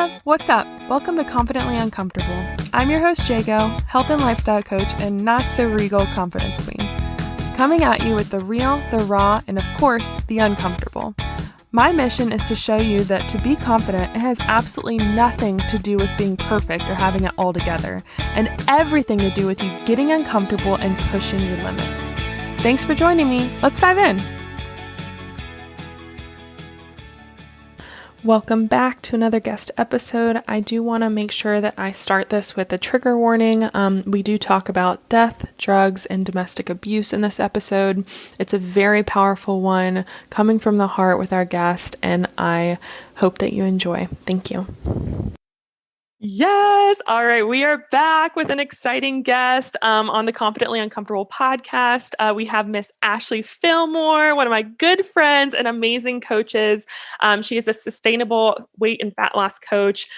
love, what's up? Welcome to Confidently Uncomfortable. I'm your host, Jago, health and lifestyle coach and not-so-regal confidence queen. Coming at you with the real, the raw, and of course, the uncomfortable. My mission is to show you that to be confident, it has absolutely nothing to do with being perfect or having it all together, and everything to do with you getting uncomfortable and pushing your limits. Thanks for joining me. Let's dive in. Welcome back to another guest episode. I do want to make sure that I start this with a trigger warning. We do talk about death, drugs, and domestic abuse in this episode. It's a very powerful one coming from the heart with our guest, and I hope that you enjoy. Thank you. Yes. All right. We are back with an exciting guest on the Confidently Uncomfortable podcast. We have Miss Ashley Fillmore, one of my good friends and amazing coaches. She is a sustainable weight and fat loss coach.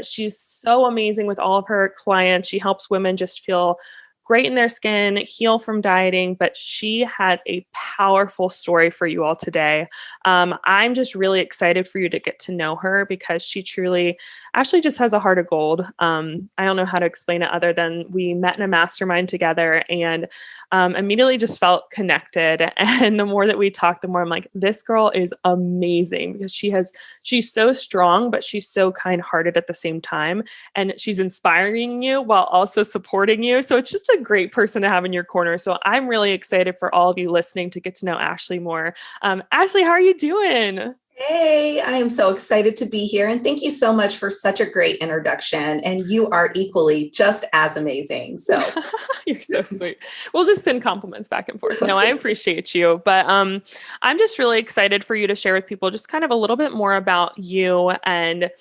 She's so amazing with all of her clients. She helps women just feel great in their skin, heal from dieting, but she has a powerful story for you all today. I'm just really excited for you to get to know her because she truly actually just has a heart of gold. I don't know how to explain it other than we met in a mastermind together and immediately just felt connected. And the more that we talked, the more I'm like, this girl is amazing because she's so strong, but she's so kind-hearted at the same time. And she's inspiring you while also supporting you. So it's just a great person to have in your corner. So I'm really excited for all of you listening to get to know Ashley more. Ashley, how are you doing? Hey, I am so excited to be here. And thank you so much for such a great introduction. And you are equally just as amazing. So you're so sweet. We'll just send compliments back and forth. No, I appreciate you. But I'm just really excited for you to share with people just kind of a little bit more about you and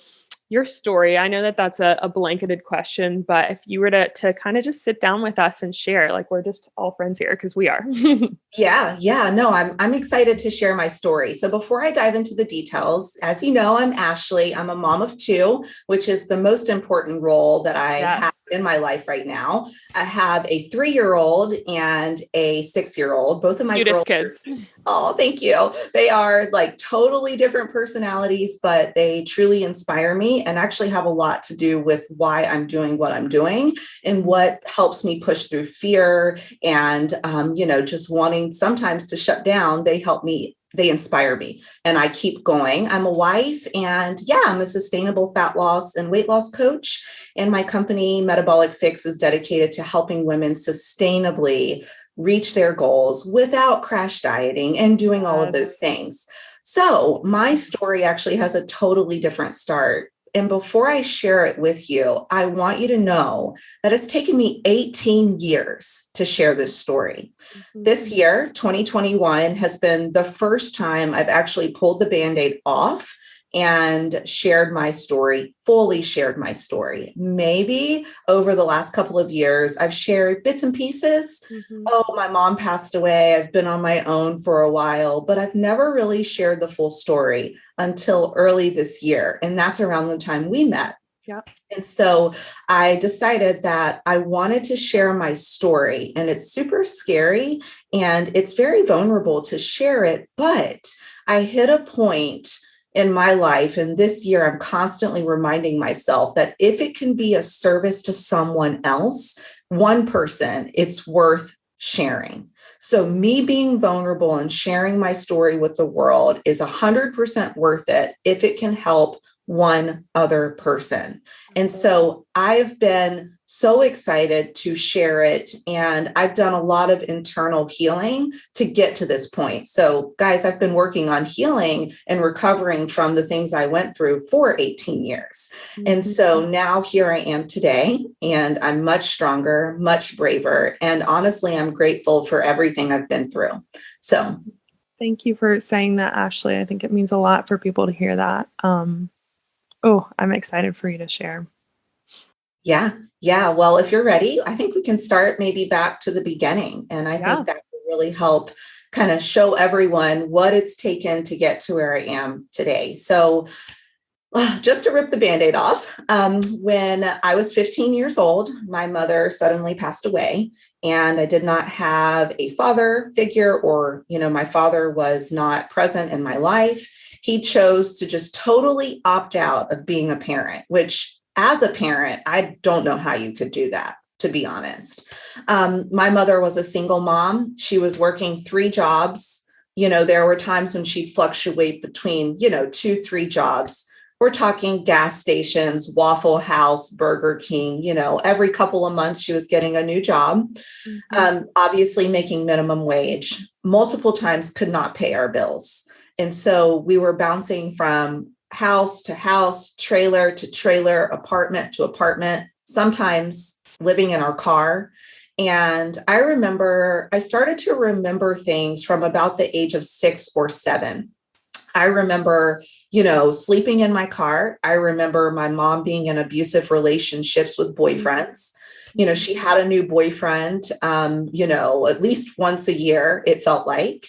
your story. I know that that's a blanketed question, but if you were to kind of just sit down with us and share, like we're just all friends here because we are. No, I'm excited to share my story. So before I dive into the details, as you know, I'm Ashley. I'm a mom of two, which is the most important role that I have in my life right now. I have a 3-year-old and a 6-year-old. Both of my cutest girls kids. Oh, thank you. They are like totally different personalities, but they truly inspire me and actually have a lot to do with why I'm doing what I'm doing and what helps me push through fear and, just wanting sometimes to shut down. They inspire me and I keep going. I'm a wife and I'm a sustainable fat loss and weight loss coach. And my company, Metabolic Fix, is dedicated to helping women sustainably reach their goals without crash dieting and doing all of those things. So my story actually has a totally different start. And before I share it with you, I want you to know that it's taken me 18 years to share this story. Mm-hmm. This year, 2021, has been the first time I've actually pulled the Band-Aid off and fully shared my story. Maybe over the last couple of years, I've shared bits and pieces. Mm-hmm. Oh, my mom passed away. I've been on my own for a while, but I've never really shared the full story until early this year. And that's around the time we met. Yep. And so I decided that I wanted to share my story, and it's super scary and it's very vulnerable to share it. But I hit a point in my life, and this year I'm constantly reminding myself that if it can be a service to someone else, one person, it's worth sharing. So me being vulnerable and sharing my story with the world is 100% worth it if it can help one other person. And so I've been so excited to share it. And I've done a lot of internal healing to get to this point. So guys, I've been working on healing and recovering from the things I went through for 18 years. Mm-hmm. And so now here I am today, and I'm much stronger, much braver. And honestly, I'm grateful for everything I've been through. So thank you for saying that, Ashley. I think it means a lot for people to hear that. I'm excited for you to share. Yeah. Well, if you're ready, I think we can start maybe back to the beginning. And I think that will really help kind of show everyone what it's taken to get to where I am today. So just to rip the Band-Aid off, when I was 15 years old, my mother suddenly passed away, and I did not have a father figure, or, my father was not present in my life. he chose to just totally opt out of being a parent, which as a parent, I don't know how you could do that, to be honest. My mother was a single mom. She was working 3 jobs. There were times when she'd fluctuate between, 2, 3 jobs. We're talking gas stations, Waffle House, Burger King, every couple of months she was getting a new job. Obviously making minimum wage, multiple times could not pay our bills. And so we were bouncing from house to house, trailer to trailer, apartment to apartment, sometimes living in our car. And I started to remember things from about the age of 6 or 7. I remember, sleeping in my car. I remember my mom being in abusive relationships with boyfriends. She had a new boyfriend, at least once a year, it felt like.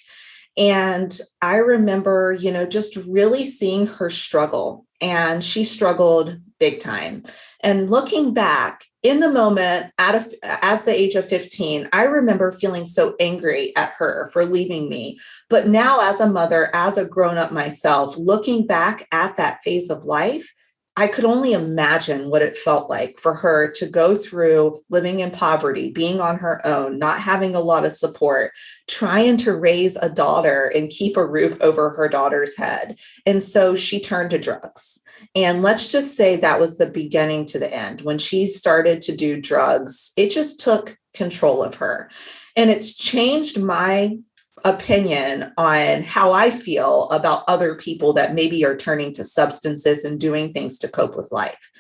And I remember, just really seeing her struggle, and she struggled big time. And looking back in the moment as the age of 15, I remember feeling so angry at her for leaving me. But now as a mother, as a grown-up myself, looking back at that phase of life, I could only imagine what it felt like for her to go through living in poverty, being on her own, not having a lot of support, trying to raise a daughter and keep a roof over her daughter's head. And so she turned to drugs. And let's just say that was the beginning to the end. When she started to do drugs, it just took control of her. And it's changed my opinion on how I feel about other people that maybe are turning to substances and doing things to cope with life.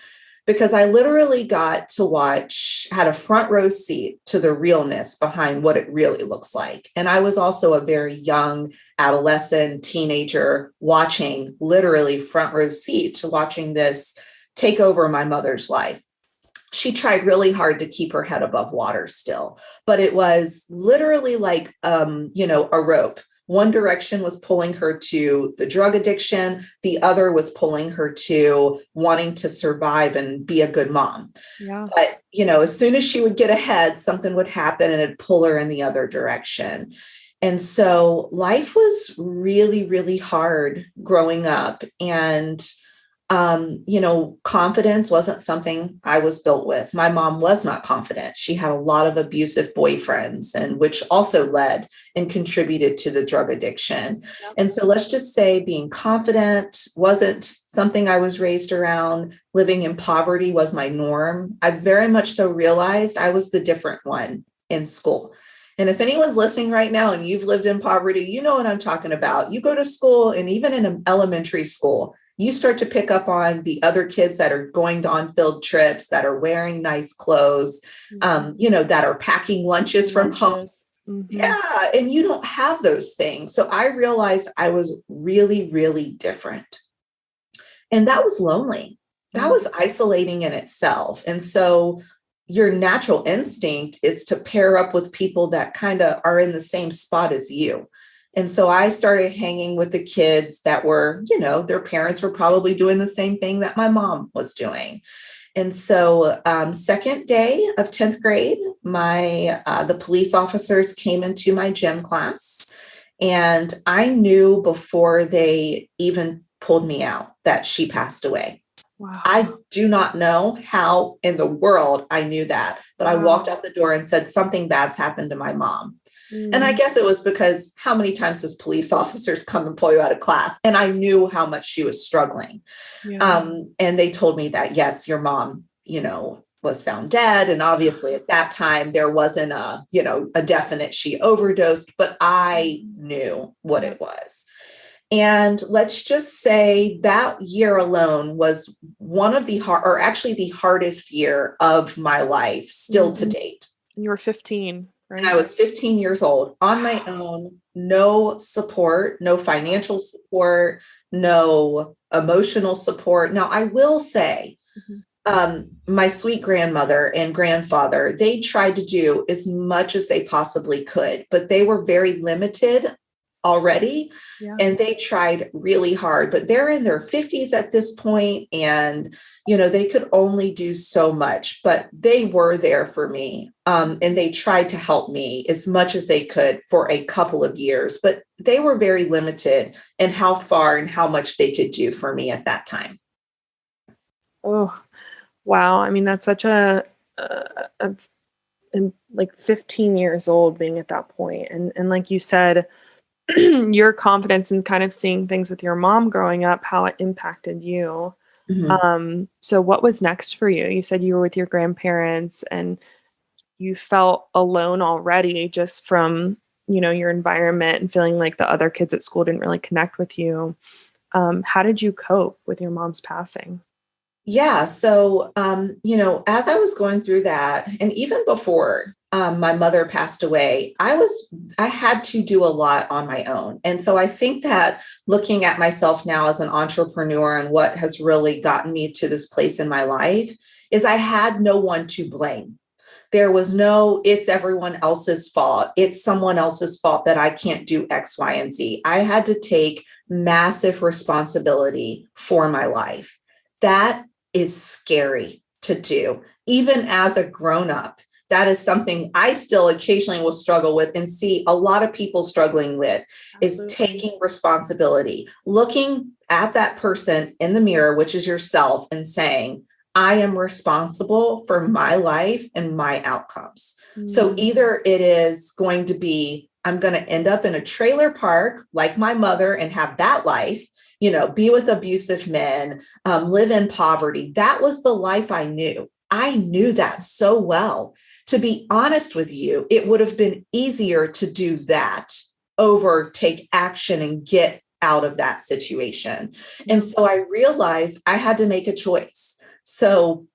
Because I literally had a front row seat to the realness behind what it really looks like. And I was also a very young adolescent, teenager, watching literally front row seat to watching this take over my mother's life. She tried really hard to keep her head above water still, but it was literally like, a rope. One direction was pulling her to the drug addiction. The other was pulling her to wanting to survive and be a good mom. Yeah. But, as soon as she would get ahead, something would happen and it'd pull her in the other direction. And so life was really, really hard growing up. And confidence wasn't something I was built with. My mom was not confident. She had a lot of abusive boyfriends, and which also led and contributed to the drug addiction. Yep. And so let's just say being confident wasn't something I was raised around. Living in poverty was my norm. I very much so realized I was the different one in school. And if anyone's listening right now and you've lived in poverty, you know what I'm talking about. You go to school, and even in an elementary school, you start to pick up on the other kids that are going on field trips, that are wearing nice clothes, that are packing lunches from home. Mm-hmm. Yeah. And you don't have those things. So I realized I was really, really different. And that was lonely. That was isolating in itself. And so your natural instinct is to pair up with people that kind of are in the same spot as you. And so I started hanging with the kids that were, their parents were probably doing the same thing that my mom was doing. And so second day of 10th grade, the police officers came into my gym class, and I knew before they even pulled me out that she passed away. Wow. I do not know how in the world I knew that, but I walked out the door and said, something bad's happened to my mom. And I guess it was because how many times does police officers come and pull you out of class? And I knew how much she was struggling. Yeah. And they told me that, yes, your mom, was found dead. And obviously at that time, there wasn't a definite she overdosed, but I knew what it was. And let's just say that year alone was one of the hardest year of my life still to date. And you were 15. Right. And I was 15 years old on my own, no support, no financial support, no emotional support. Now, I will say, my sweet grandmother and grandfather, they tried to do as much as they possibly could, but they were very limited already. Yeah. And they tried really hard, but they're in their 50s at this point, and they could only do so much, but they were there for me. And they tried to help me as much as they could for a couple of years, but they were very limited in how far and how much they could do for me at that time. Oh, wow. I mean, that's such and like 15 years old being at that point. And like you said, your confidence in kind of seeing things with your mom growing up, how it impacted you. So what was next for you? You said you were with your grandparents and you felt alone already just from, your environment and feeling like the other kids at school didn't really connect with you. How did you cope with your mom's passing? Yeah. So, as I was going through that, and even before my mother passed away, I had to do a lot on my own. And so I think that looking at myself now as an entrepreneur and what has really gotten me to this place in my life is I had no one to blame. There was no, it's everyone else's fault. It's someone else's fault that I can't do X, Y, and Z. I had to take massive responsibility for my life. That is scary to do. Even as a grown up, that is something I still occasionally will struggle with and see a lot of people struggling with. Absolutely. Is taking responsibility, looking at that person in the mirror, which is yourself, and saying, I am responsible for my life and my outcomes. So either it is going to be, I'm going to end up in a trailer park like my mother and have that life, be with abusive men, live in poverty. That was the life I knew. I knew that so well. To be honest with you, it would have been easier to do that over take action and get out of that situation. And so I realized I had to make a choice. So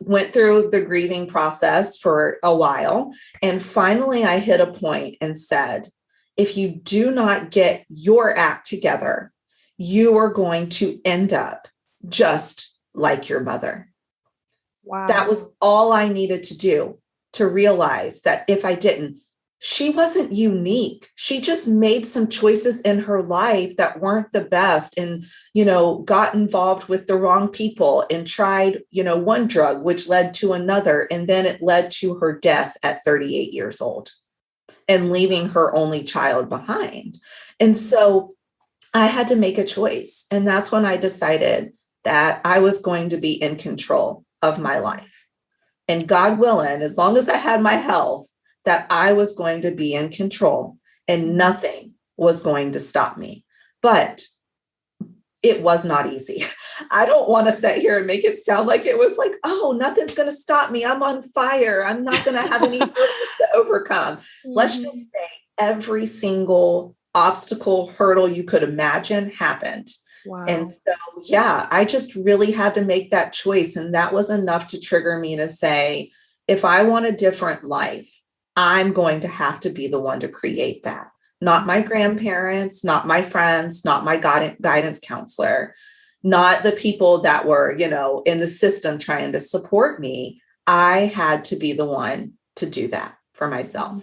went through the grieving process for a while. And finally, I hit a point and said, if you do not get your act together, you are going to end up just like your mother. Wow. That was all I needed to do to realize that if I didn't, she wasn't unique. She just made some choices in her life that weren't the best and, got involved with the wrong people and tried, one drug, which led to another. And then it led to her death at 38 years old and leaving her only child behind. And so I had to make a choice. And that's when I decided that I was going to be in control of my life. And God willing, as long as I had my health, that I was going to be in control and nothing was going to stop me. But it was not easy. I don't want to sit here and make it sound like it was like, oh, nothing's going to stop me. I'm on fire. I'm not going to have any hurdles to overcome. Let's just say every single obstacle, hurdle you could imagine happened. Wow. And so, I just really had to make that choice. And that was enough to trigger me to say, if I want a different life, I'm going to have to be the one to create that. Not my grandparents, not my friends, not my guidance counselor, not the people that were, in the system trying to support me. I had to be the one to do that for myself.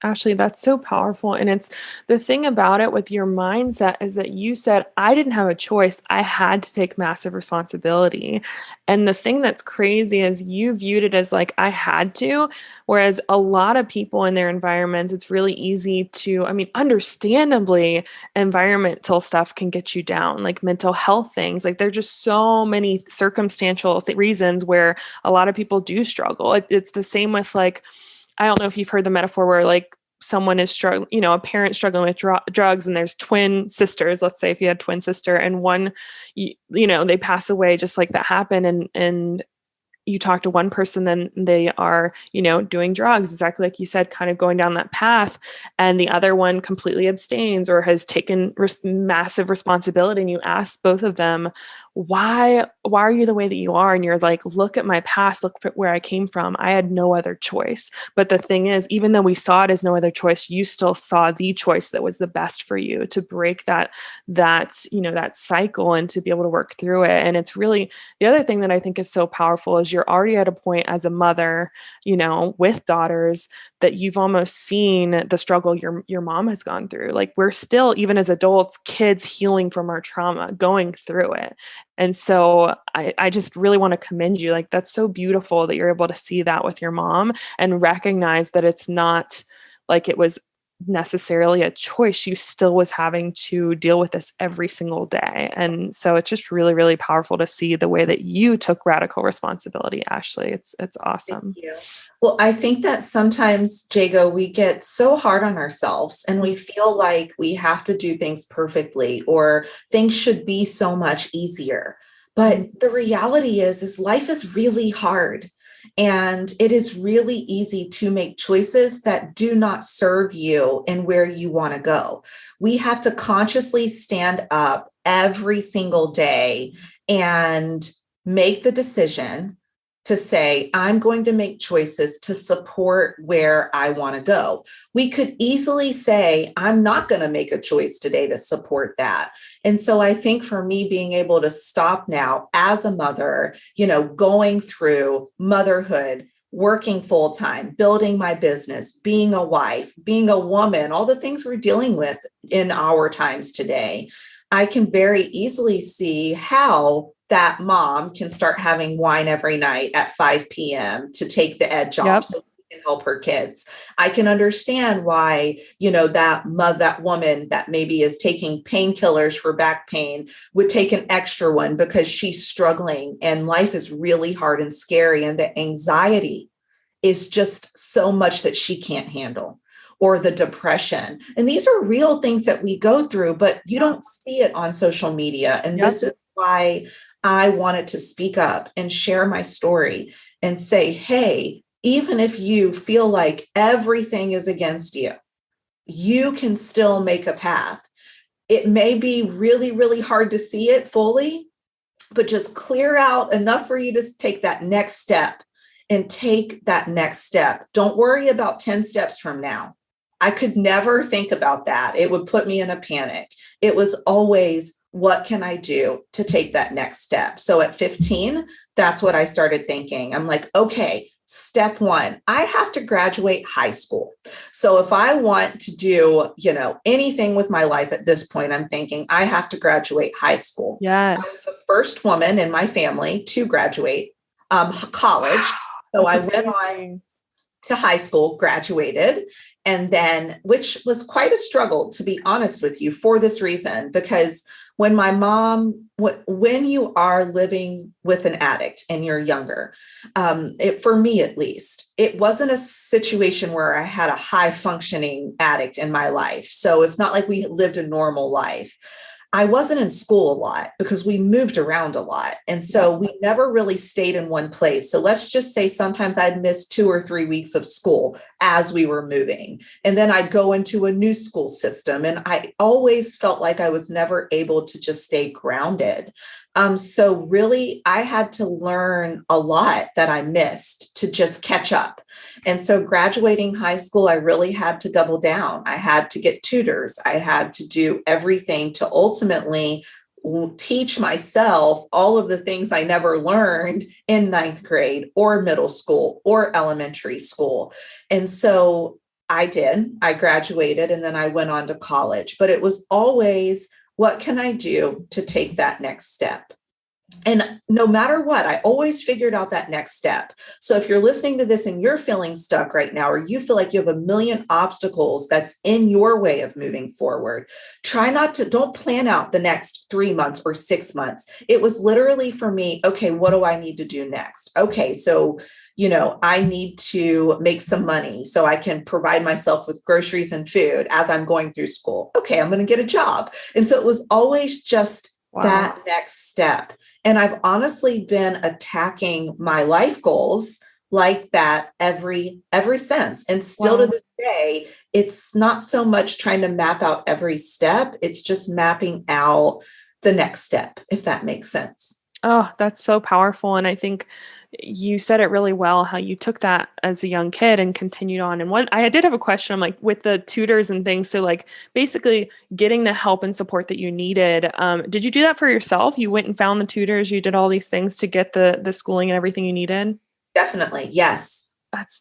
Ashley, that's so powerful. And it's the thing about it with your mindset is that you said, I didn't have a choice. I had to take massive responsibility. And the thing that's crazy is you viewed it as like, I had to, whereas a lot of people in their environments, it's really easy to, understandably, environmental stuff can get you down, like mental health things. Like there's just so many circumstantial reasons where a lot of people do struggle. It's the same with like, I don't know if you've heard the metaphor where like someone is struggling, a parent struggling with drugs and there's twin sisters. Let's say if you had twin sister and one, they pass away just like that happened. And you talk to one person, then they are, doing drugs, exactly like you said, kind of going down that path. And the other one completely abstains or has taken massive responsibility. And you ask both of them, why are you the way that you are? And you're like, look at my past, look at where I came from. I had no other choice. But the thing is, even though we saw it as no other choice, you still saw the choice that was the best for you to break that cycle and to be able to work through it. And it's really, the other thing that I think is so powerful is you're already at a point as a mother, with daughters, that you've almost seen the struggle your mom has gone through. Like, we're still, even as adults, kids healing from our trauma, going through it. And so I just really want to commend you. Like, that's so beautiful that you're able to see that with your mom and recognize that it's not like it was necessarily a choice. You still was having to deal with this every single day. And so it's just really, really powerful to see the way that you took radical responsibility, Ashley. It's awesome. Thank you. Well, I think that sometimes, Jago, we get so hard on ourselves and we feel like we have to do things perfectly or things should be so much easier. But the reality is life is really hard. And it is really easy to make choices that do not serve you and where you want to go. We have to consciously stand up every single day and make the decision to say, I'm going to make choices to support where I want to go. We could easily say, I'm not going to make a choice today to support that. And so I think for me, being able to stop now as a mother, going through motherhood, working full time, building my business, being a wife, being a woman, all the things we're dealing with in our times today, I can very easily see how that mom can start having wine every night at 5 p.m. to take the edge off so she can help her kids. I can understand why, that woman that maybe is taking painkillers for back pain would take an extra one because she's struggling and life is really hard and scary. And the anxiety is just so much that she can't handle, or the depression. And these are real things that we go through, but you don't see it on social media. And this is why I wanted to speak up and share my story and say, hey, even if you feel like everything is against you, you can still make a path. It may be really, really hard to see it fully, but just clear out enough for you to take that next step and take that next step. Don't worry about 10 steps from now. I could never think about that. It would put me in a panic. It was always, what can I do to take that next step? So at 15, that's what I started thinking. I'm like, okay, step one, I have to graduate high school. So if I want to do, anything with my life at this point, I'm thinking I have to graduate high school. Yes. I was the first woman in my family to graduate college. So I went on to high school, graduated, and then, which was quite a struggle, to be honest with you, for this reason, because when you are living with an addict and you're younger, for me at least, it wasn't a situation where I had a high functioning addict in my life. So it's not like we lived a normal life. I wasn't in school a lot because we moved around a lot. And so we never really stayed in one place. So let's just say sometimes I'd miss 2 or 3 weeks of school as we were moving. And then I'd go into a new school system. And I always felt like I was never able to just stay grounded. So really, I had to learn a lot that I missed to just catch up. And so graduating high school, I really had to double down. I had to get tutors. I had to do everything to ultimately teach myself all of the things I never learned in 9th grade or middle school or elementary school. And so I did. I graduated and then I went on to college, but it was always, what can I do to take that next step? And no matter what, I always figured out that next step. So if you're listening to this and you're feeling stuck right now, or you feel like you have a million obstacles that's in your way of moving forward, don't plan out the next 3 months or 6 months. It was literally for me, okay, what do I need to do next? Okay, so I need to make some money so I can provide myself with groceries and food as I'm going through school. Okay, I'm going to get a job. And so it was always just that next step. And I've honestly been attacking my life goals like that every since. And still to this day, it's not so much trying to map out every step. It's just mapping out the next step, if that makes sense. Oh, that's so powerful. And I think you said it really well, how you took that as a young kid and continued on. And what I did have a question, I'm like with the tutors and things. So like basically getting the help and support that you needed. Did you do that for yourself? You went and found the tutors, you did all these things to get the schooling and everything you needed? Definitely. Yes.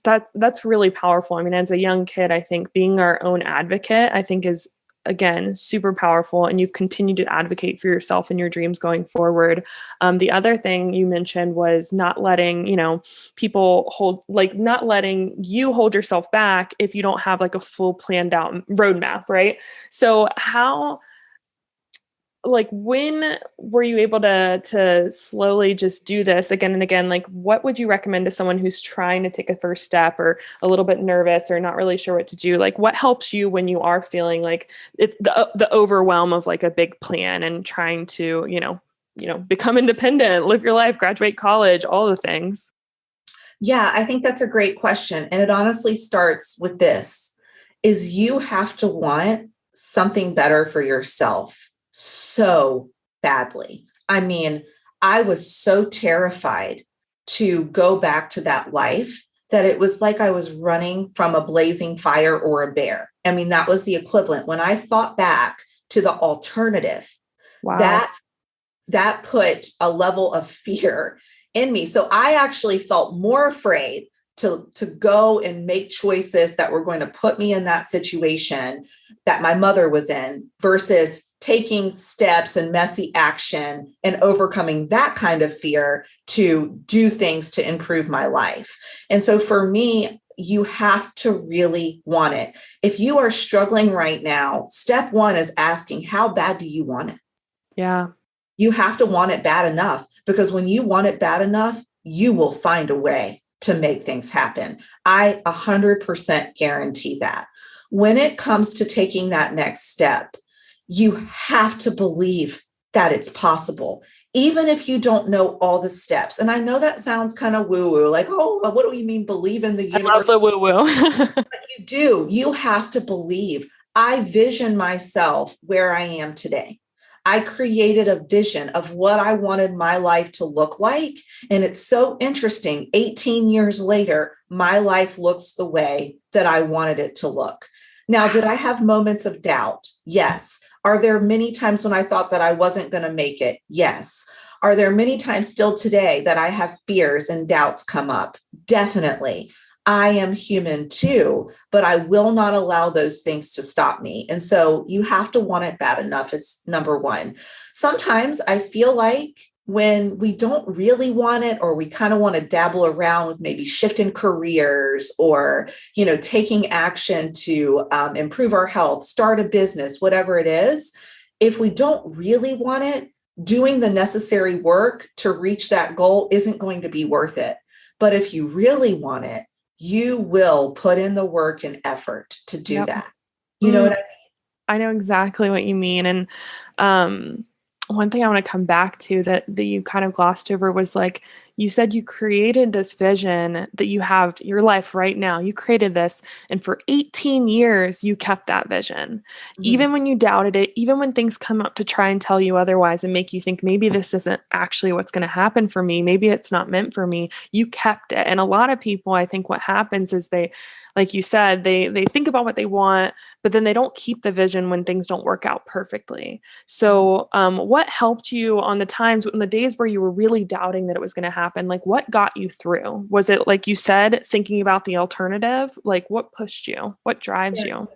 That's really powerful. I mean, as a young kid, I think being our own advocate, I think is again super powerful, and you've continued to advocate for yourself and your dreams going forward. The other thing you mentioned was not letting, people hold, like not letting you hold yourself back if you don't have like a full planned out roadmap, right? So how, like, when were you able to slowly just do this again and again? Like, what would you recommend to someone who's trying to take a first step or a little bit nervous or not really sure what to do? Like, what helps you when you are feeling like the overwhelm of like a big plan and trying to, become independent, live your life, graduate college, all the things? Yeah, I think that's a great question. And it honestly starts with this, is you have to want something better for yourself so badly. I mean, I was so terrified to go back to that life that it was like I was running from a blazing fire or a bear. I mean, that was the equivalent. When I thought back to the alternative, Wow. that that put a level of fear in me. So I actually felt more afraid to go and make choices that were going to put me in that situation that my mother was in versus taking steps and messy action and overcoming that kind of fear to do things to improve my life. And so for me, you have to really want it. If you are struggling right now, step one is asking, how bad do you want it? Yeah. You have to want it bad enough, because when you want it bad enough, you will find a way to make things happen. I 100% guarantee that. When it comes to taking that next step, you have to believe that it's possible, even if you don't know all the steps. And I know that sounds kind of woo-woo, like, oh, what do you mean believe in the I love universe? the woo-woo. But you do. You have to believe. I vision myself where I am today. I created a vision of what I wanted my life to look like. And it's so interesting. 18 years later, my life looks the way that I wanted it to look. Now, did I have moments of doubt? Yes. Are there many times when I thought that I wasn't going to make it? Yes. Are there many times still today that I have fears and doubts come up? Definitely. I am human too, but I will not allow those things to stop me. And so you have to want it bad enough is number one. Sometimes I feel like when we don't really want it, or we kind of want to dabble around with maybe shifting careers or, taking action to improve our health, start a business, whatever it is, if we don't really want it, doing the necessary work to reach that goal isn't going to be worth it. But if you really want it, you will put in the work and effort to do Yep. that. You know what I mean? I know exactly what you mean. And one thing I want to come back to that you kind of glossed over was like, you said you created this vision that you have your life right now. You created this, and for 18 years, you kept that vision. Mhm. Even when you doubted it, even when things come up to try and tell you otherwise and make you think maybe this isn't actually what's going to happen for me, maybe it's not meant for me, you kept it. And a lot of people, I think what happens is they, like you said, they think about what they want, but then they don't keep the vision when things don't work out perfectly. So, what helped you on the times, in the days where you were really doubting that it was going to happen? Like, what got you through? Was it, like you said, thinking about the alternative? Like, what pushed you? What drives you?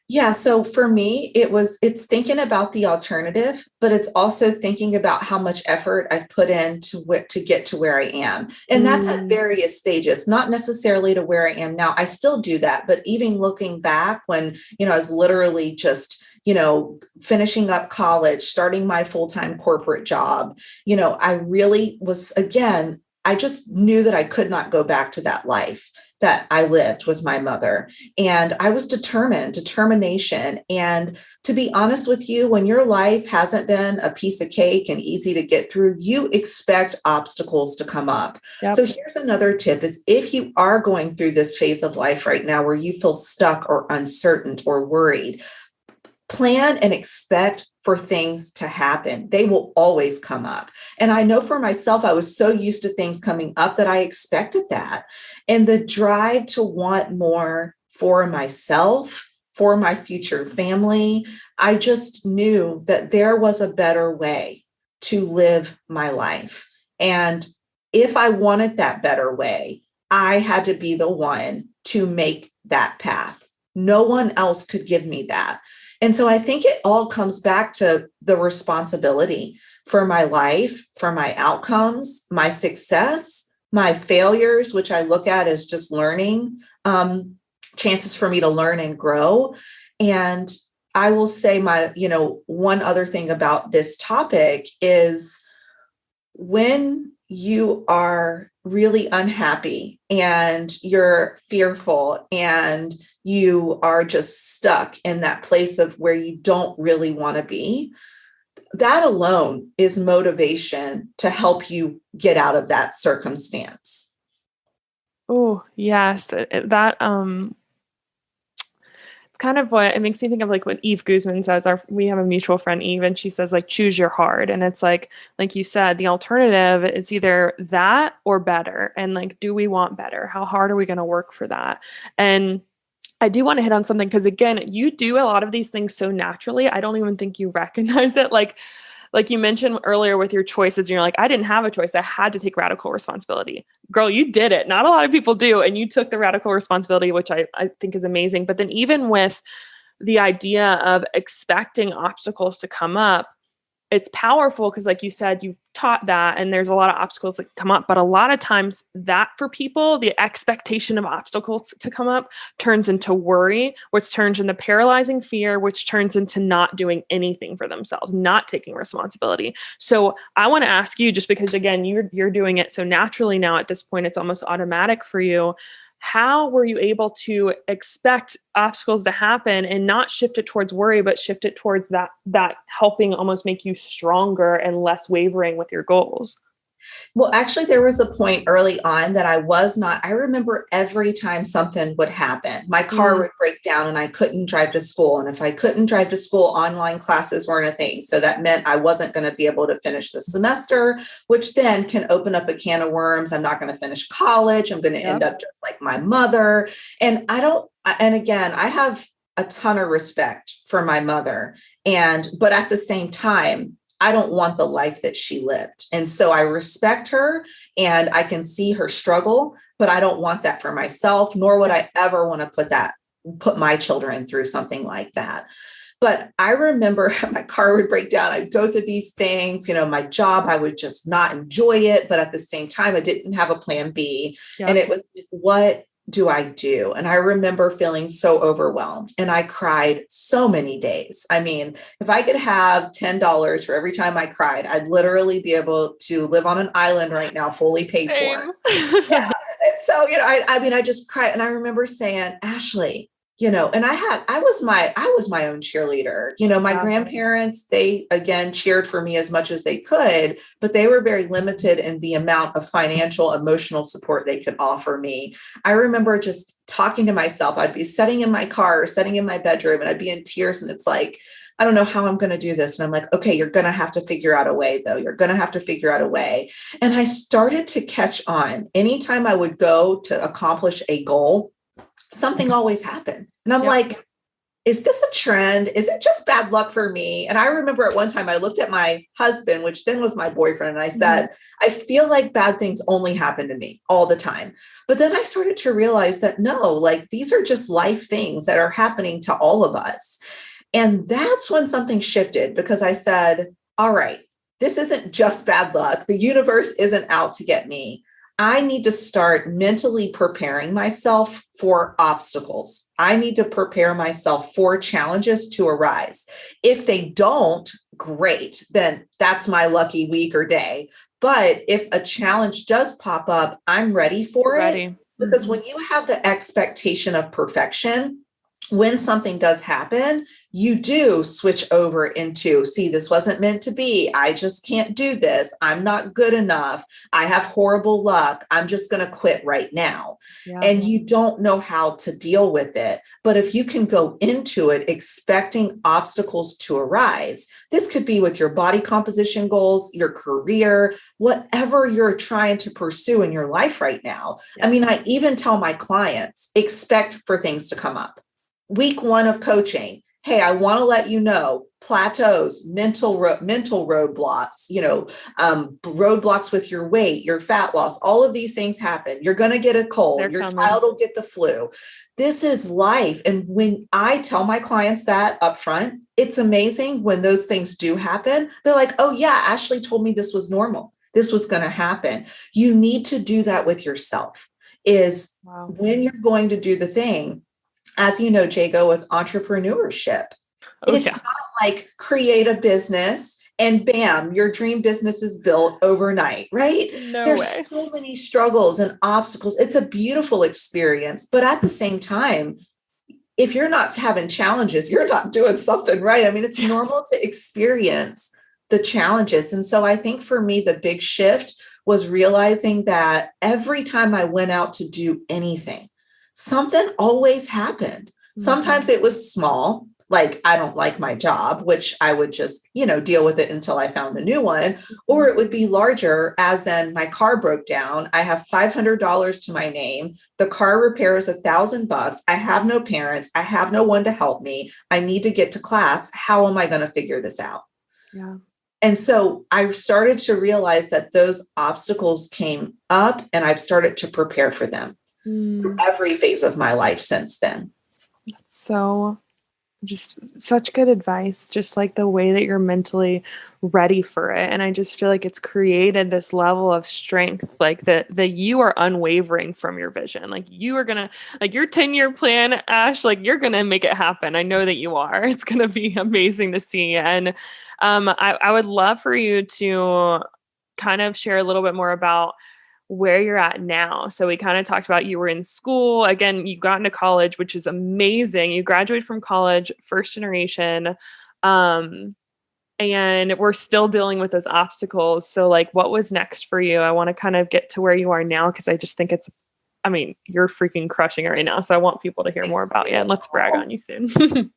Yeah. So for me, it's thinking about the alternative, but it's also thinking about how much effort I've put in to get to where I am. And that's at Mm, various stages, not necessarily to where I am now. I still do that. But even looking back when, I was literally just, finishing up college, starting my full-time corporate job, I really was, again, I just knew that I could not go back to that life that I lived with my mother. And I was determination. And to be honest with you, when your life hasn't been a piece of cake and easy to get through, you expect obstacles to come up. yep. So here's another tip is if you are going through this phase of life right now where you feel stuck or uncertain or worried, plan and expect for things to happen. They will always come up. And I know for myself, I was so used to things coming up that I expected that. And the drive to want more for myself, for my future family, I just knew that there was a better way to live my life. And if I wanted that better way, I had to be the one to make that path. No one else could give me that. And so I think it all comes back to the responsibility for my life, for my outcomes, my success, my failures, which I look at as just learning, chances for me to learn and grow. And I will say one other thing about this topic is when you are really unhappy and you're fearful and you are just stuck in that place of where you don't really want to be, that alone is motivation to help you get out of that circumstance. Oh, yes. That it's kind of what it makes me think of, like what Eve Guzman says. We have a mutual friend, Eve, and she says, like, choose your hard. And it's like you said, the alternative is either that or better. And like, do we want better? How hard are we going to work for that? And I do want to hit on something because, again, you do a lot of these things so naturally. I don't even think you recognize it. Like you mentioned earlier with your choices, and you're like, I didn't have a choice. I had to take radical responsibility. Girl, you did it. Not a lot of people do. And you took the radical responsibility, which I think is amazing. But then even with the idea of expecting obstacles to come up, it's powerful because, like you said, you've taught that and there's a lot of obstacles that come up. But a lot of times that for people, the expectation of obstacles to come up turns into worry, which turns into paralyzing fear, which turns into not doing anything for themselves, not taking responsibility. So I want to ask you, just because, again, you're doing it so naturally now at this point, it's almost automatic for you. How were you able to expect obstacles to happen and not shift it towards worry, but shift it towards that helping almost make you stronger and less wavering with your goals? Well, actually, there was a point early on that I remember every time something would happen, my car would break down and I couldn't drive to school. And if I couldn't drive to school, online classes weren't a thing. So that meant I wasn't going to be able to finish the semester, which then can open up a can of worms. I'm not going to finish college. I'm going to end up just like my mother. And again, I have a ton of respect for my mother. But at the same time, I don't want the life that she lived. And so I respect her and I can see her struggle, but I don't want that for myself, nor would I ever want to put my children through something like that. But I remember my car would break down. I'd go through these things, my job, I would just not enjoy it. But at the same time, I didn't have a plan B. And it was, what do I do? And I remember feeling so overwhelmed and I cried so many days. I mean, if I could have $10 for every time I cried, I'd literally be able to live on an island right now, fully paid for. Yeah. And so, I just cried. And I remember saying, Ashley, and I was my own cheerleader. My grandparents, they again cheered for me as much as they could, but they were very limited in the amount of financial, emotional support they could offer me. I remember just talking to myself. I'd be sitting in my car, or sitting in my bedroom, and I'd be in tears. And it's like, I don't know how I'm going to do this. And I'm like, okay, you're going to have to figure out a way, though. You're going to have to figure out a way. And I started to catch on. Anytime I would go to accomplish a goal, something always happened. And I'm like, is this a trend? Is it just bad luck for me? And I remember at one time I looked at my husband, which then was my boyfriend, and I said, I feel like bad things only happen to me all the time. But then I started to realize that no, like these are just life things that are happening to all of us. And that's when something shifted, because I said, all right, this isn't just bad luck. The universe isn't out to get me. I need to start mentally preparing myself for obstacles. I need to prepare myself for challenges to arise. If they don't, great, then that's my lucky week or day. But if a challenge does pop up, I'm ready for it. Because when you have the expectation of perfection, when something does happen, you do switch over into, see, this wasn't meant to be. I just can't do this. I'm not good enough. I have horrible luck. I'm just going to quit right now. Yeah. And you don't know how to deal with it. But if you can go into it expecting obstacles to arise, this could be with your body composition goals, your career, whatever you're trying to pursue in your life right now. Yes. I mean, I even tell my clients, expect for things to come up. Week 1 of coaching, hey, I want to let you know plateaus, mental roadblocks, roadblocks with your weight, your fat loss, all of these things happen. You're going to get a cold. They're your coming. child will get the flu. This is life. And when I tell my clients that up front, it's amazing when those things do happen. They're like, oh yeah, Ashley told me this was normal. This was going to happen. You need to do that with yourself is when you're going to do the thing. As you know, Jago, with entrepreneurship, it's not like create a business and bam, your dream business is built overnight, right? There's so many struggles and obstacles. It's a beautiful experience. But at the same time, if you're not having challenges, you're not doing something right. I mean, it's normal to experience the challenges. And so I think for me, the big shift was realizing that every time I went out to do anything, something always happened. Sometimes it was small, like I don't like my job, which I would just, deal with it until I found a new one. Or it would be larger, as in my car broke down. I have $500 to my name. The car repair is $1,000. I have no parents. I have no one to help me. I need to get to class. How am I going to figure this out? Yeah. And so I started to realize that those obstacles came up and I've started to prepare for them. Through every phase of my life since then. So just such good advice, just like the way that you're mentally ready for it. And I just feel like it's created this level of strength, like that you are unwavering from your vision. Like you are going to, like your 10-year plan, Ash, like you're going to make it happen. I know that you are. It's going to be amazing to see. And I would love for you to kind of share a little bit more about where you're at now. So we kind of talked about you were in school. Again, you got into college, which is amazing. You graduated from college, first generation. And we're still dealing with those obstacles. So like, what was next for you? I want to kind of get to where you are now, because I just think you're freaking crushing it right now. So I want people to hear more about you, and let's brag on you soon.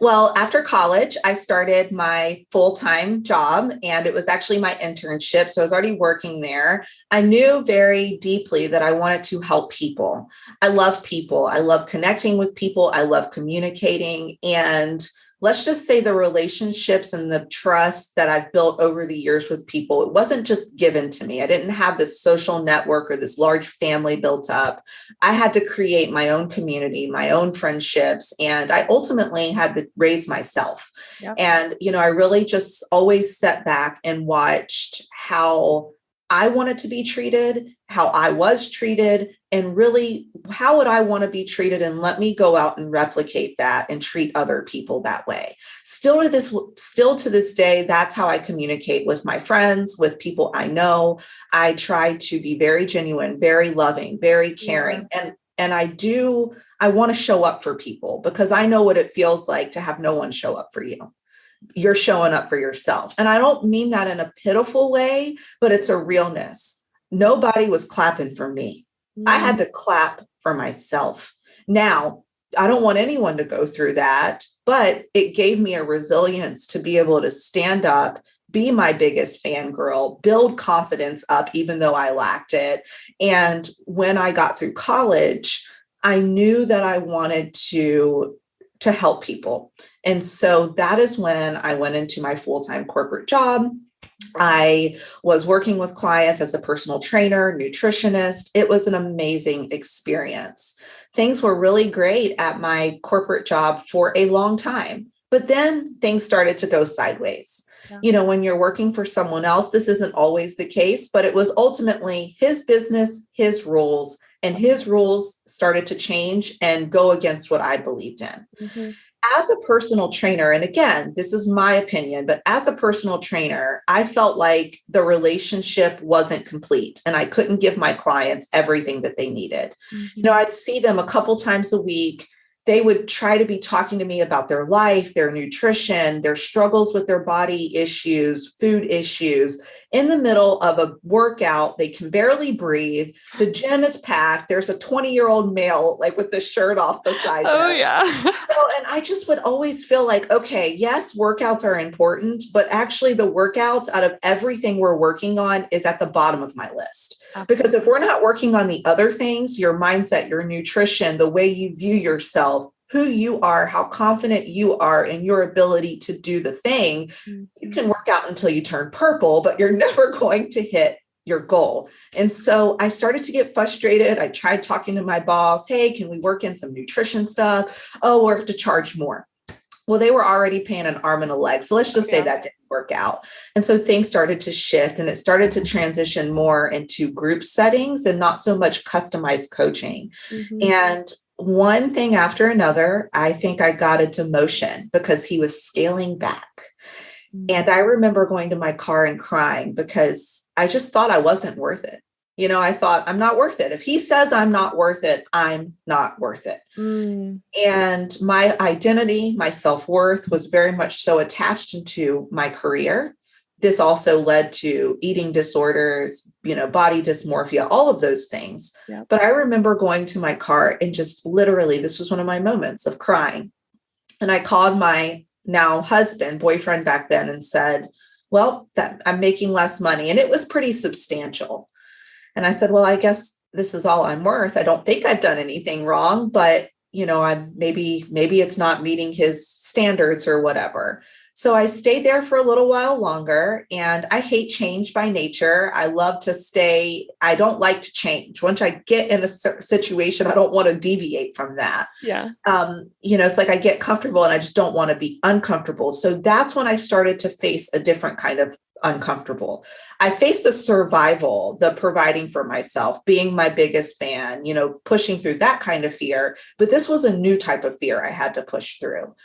Well, after college, I started my full-time job, and it was actually my internship. So I was already working there. I knew very deeply that I wanted to help people. I love people. I love connecting with people. I love communicating. And let's just say the relationships and the trust that I've built over the years with people, it wasn't just given to me. I didn't have this social network or this large family built up. I had to create my own community, my own friendships, and I ultimately had to raise myself. Yep. And, I really just always sat back and watched how I wanted to be treated, how I was treated, and really how would I want to be treated, and let me go out and replicate that and treat other people that way. Still to this day, that's how I communicate with my friends, with people I know. I try to be very genuine, very loving, very caring. Yeah. And I want to show up for people, because I know what it feels like to have no one show up for you. You're showing up for yourself. And I don't mean that in a pitiful way, but it's a realness. Nobody was clapping for me. I had to clap for myself. Now, I don't want anyone to go through that, but it gave me a resilience to be able to stand up, be my biggest fangirl, build confidence up, even though I lacked it. And when I got through college, I knew that I wanted to help people. And so that is when I went into my full-time corporate job. I was working with clients as a personal trainer, nutritionist. It was an amazing experience. Things were really great at my corporate job for a long time, but then things started to go sideways. Yeah. When you're working for someone else, this isn't always the case, but it was ultimately his business, his rules, and his rules started to change and go against what I believed in. Mm-hmm. As a personal trainer, and again, this is my opinion, but as a personal trainer, I felt like the relationship wasn't complete and I couldn't give my clients everything that they needed. Mm-hmm. I'd see them a couple times a week. they would try to be talking to me about their life, their nutrition, their struggles with their body issues, food issues. In the middle of a workout, they can barely breathe. The gym is packed. There's a 20-year-old male, like with the shirt off beside Oh, them. yeah. And I just would always feel like, okay, yes, workouts are important, but actually the workouts out of everything we're working on is at the bottom of my list. Absolutely. Because if we're not working on the other things, your mindset, your nutrition, the way you view yourself, who you are, how confident you are in your ability to do the thing, you can work out until you turn purple, but you're never going to hit your goal. And so I started to get frustrated. I tried talking to my boss. Hey, can we work in some nutrition stuff? Oh, we'll have to charge more. Well, they were already paying an arm and a leg. So let's just say that didn't work out. And so things started to shift, and it started to transition more into group settings and not so much customized coaching. And one thing after another, I think I got into motion because he was scaling back. And I remember going to my car and crying because I just thought I wasn't worth it. I thought I'm not worth it. If he says I'm not worth it, I'm not worth it. And my identity, my self-worth was very much so attached into my career. This also led to eating disorders, body dysmorphia, all of those things. Yep. But I remember going to my car and just literally, this was one of my moments of crying. And I called my now husband, boyfriend back then, and said, well, that I'm making less money. And it was pretty substantial. And I said, well, I guess this is all I'm worth. I don't think I've done anything wrong, but I'm maybe it's not meeting his standards or whatever. So I stayed there for a little while longer, and I hate change by nature. I love to stay. I don't like to change. Once I get in a situation, I don't want to deviate from that. Yeah. It's like I get comfortable and I just don't want to be uncomfortable. So that's when I started to face a different kind of uncomfortable. I faced the survival, the providing for myself, being my biggest fan, pushing through that kind of fear. But this was a new type of fear I had to push through.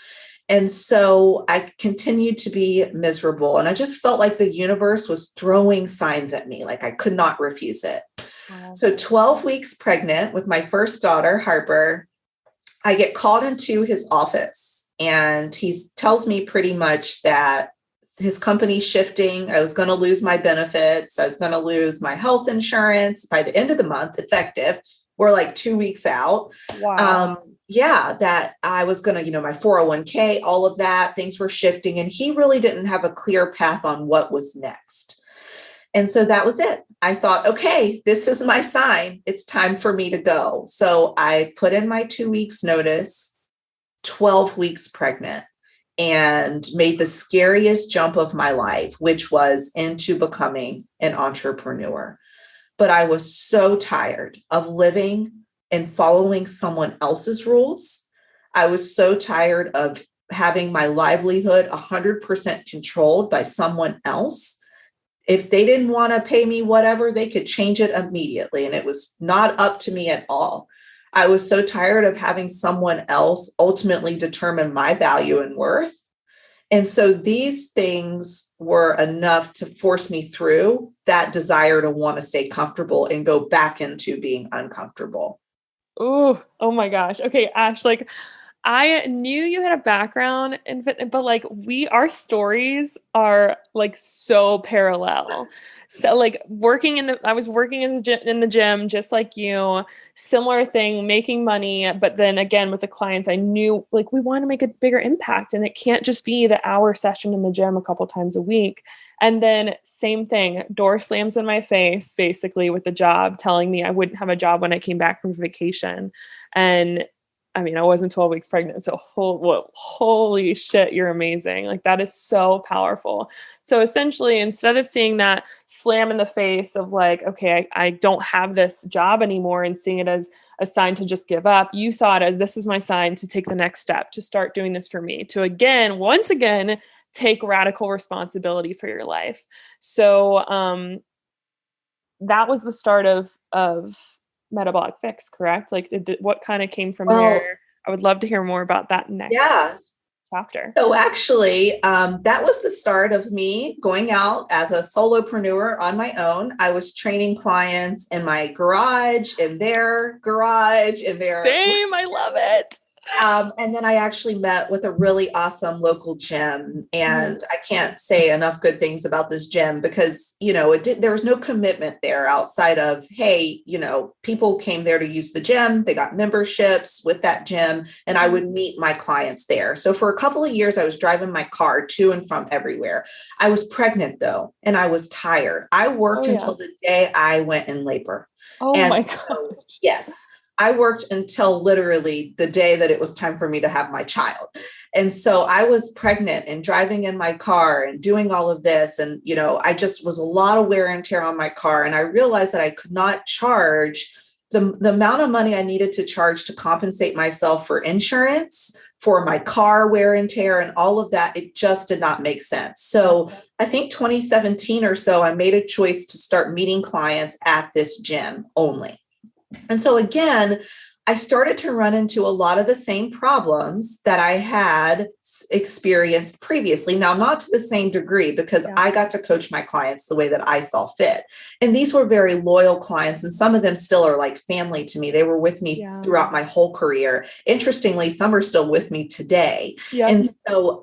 And so I continued to be miserable. And I just felt like the universe was throwing signs at me, like I could not refuse it. Wow. So 12 weeks pregnant with my first daughter, Harper, I get called into his office, and he tells me pretty much that his company's shifting. I was going to lose my benefits. I was going to lose my health insurance by the end of the month, effective. We're like 2 weeks out. Wow. That I was going to, my 401k, all of that, things were shifting, and he really didn't have a clear path on what was next. And so that was it. I thought, okay, this is my sign. It's time for me to go. So I put in my 2 weeks notice, 12 weeks pregnant, and made the scariest jump of my life, which was into becoming an entrepreneur. But I was so tired of living and following someone else's rules. I was so tired of having my livelihood 100% controlled by someone else. If they didn't want to pay me whatever, they could change it immediately. And it was not up to me at all. I was so tired of having someone else ultimately determine my value and worth. And so these things were enough to force me through that desire to want to stay comfortable and go back into being uncomfortable. Oh my gosh. Okay, Ash, like I knew you had a background in fitness, but like our stories are like so parallel. So like I was working in the gym, just like you, similar thing, making money. But then again, with the clients, I knew like we want to make a bigger impact, and it can't just be the hour session in the gym a couple times a week. And then same thing, door slams in my face, basically with the job, telling me I wouldn't have a job when I came back from vacation. And I mean, I wasn't 12 weeks pregnant. So holy shit, you're amazing. Like that is so powerful. So essentially, instead of seeing that slam in the face of like, okay, I don't have this job anymore, and seeing it as a sign to just give up, you saw it as this is my sign to take the next step, to start doing this for me, to once again, take radical responsibility for your life. So that was the start of Metabolic Fix, correct? Like what kind of came from there? I would love to hear more about that next chapter. So actually, that was the start of me going out as a solopreneur on my own. I was training clients in my garage, in their garage, in their... Same, I love it. And then I actually met with a really awesome local gym. Mhm. And I can't say enough good things about this gym because, there was no commitment there outside of, hey, people came there to use the gym. They got memberships with that gym, and I would meet my clients there. So for a couple of years, I was driving my car to and from everywhere. I was pregnant though, and I was tired. I Oh worked yeah. until the day I went in labor. Oh And my God. so, yes. I worked until literally the day that it was time for me to have my child. And so I was pregnant and driving in my car and doing all of this. And, I just was a lot of wear and tear on my car. And I realized that I could not charge the amount of money I needed to charge to compensate myself for insurance, for my car wear and tear, and all of that. It just did not make sense. So I think 2017 or so, I made a choice to start meeting clients at this gym only. And so again, I started to run into a lot of the same problems that I had experienced previously. Now, not to the same degree, because I got to coach my clients the way that I saw fit. And these were very loyal clients, and some of them still are like family to me. They were with me throughout my whole career. Interestingly, some are still with me today. Yeah. And so,